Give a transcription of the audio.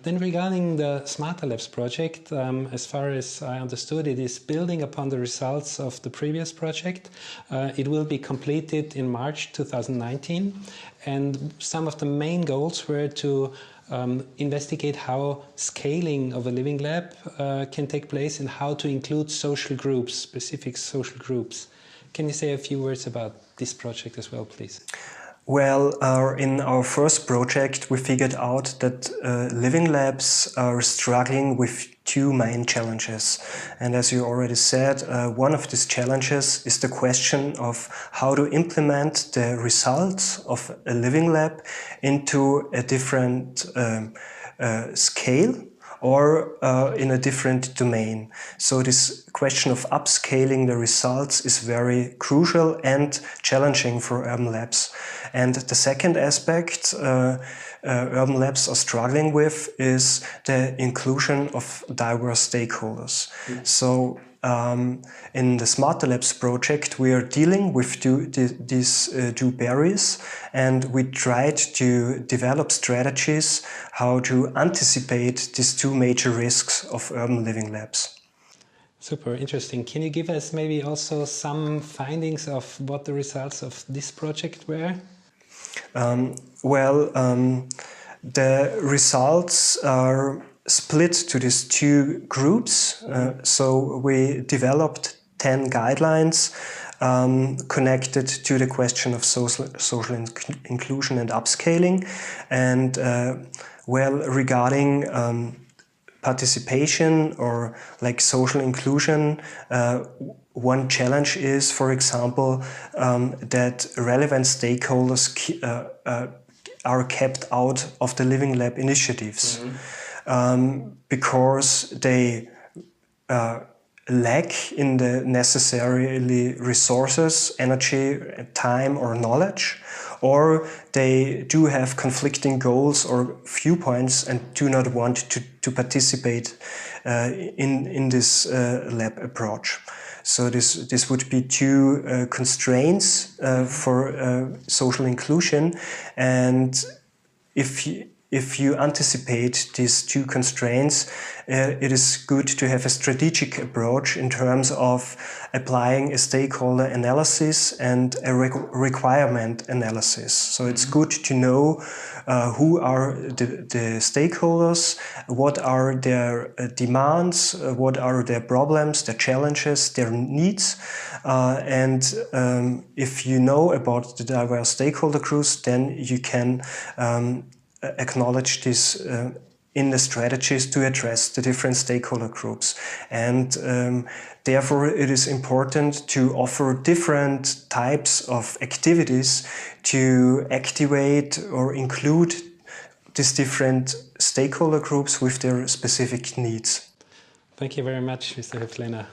Then regarding the Smarter Labs project, as far as I understood, it is building upon the results of the previous project. It will be completed in March 2019, and some of the main goals were to investigate how scaling of a living lab can take place and how to include social groups, specific social groups. Can you say a few words about this project as well, please? Well, in our first project, we figured out that living labs are struggling with two main challenges. And as you already said, one of these challenges is the question of how to implement the results of a living lab into a different scale or in a different domain. So this question of upscaling the results is very crucial and challenging for urban labs. And the second aspect urban labs are struggling with is the inclusion of diverse stakeholders. So in the Smarter Labs project, we are dealing with these two barriers, and we tried to develop strategies how to anticipate these two major risks of urban living labs. Super interesting. Can you give us maybe also some findings of what the results of this project were? The results are split to these two groups. So we developed 10 guidelines connected to the question of social inclusion and upscaling. And regarding participation or like social inclusion, one challenge is, for example, that relevant stakeholders are kept out of the Living Lab initiatives because they lack in the necessarily resources, energy, time or knowledge, or they do have conflicting goals or viewpoints and do not want to participate in this lab approach. So this would be two constraints for social inclusion, and if you anticipate these two constraints, it is good to have a strategic approach in terms of applying a stakeholder analysis and a requirement analysis. So it's good to know who are the stakeholders, what are their demands, what are their problems, their challenges, their needs. And if you know about the diverse stakeholder groups, then you can acknowledge this in the strategies to address the different stakeholder groups. And therefore it is important to offer different types of activities to activate or include these different stakeholder groups with their specific needs. Thank you very much, Mr. Höpfliner.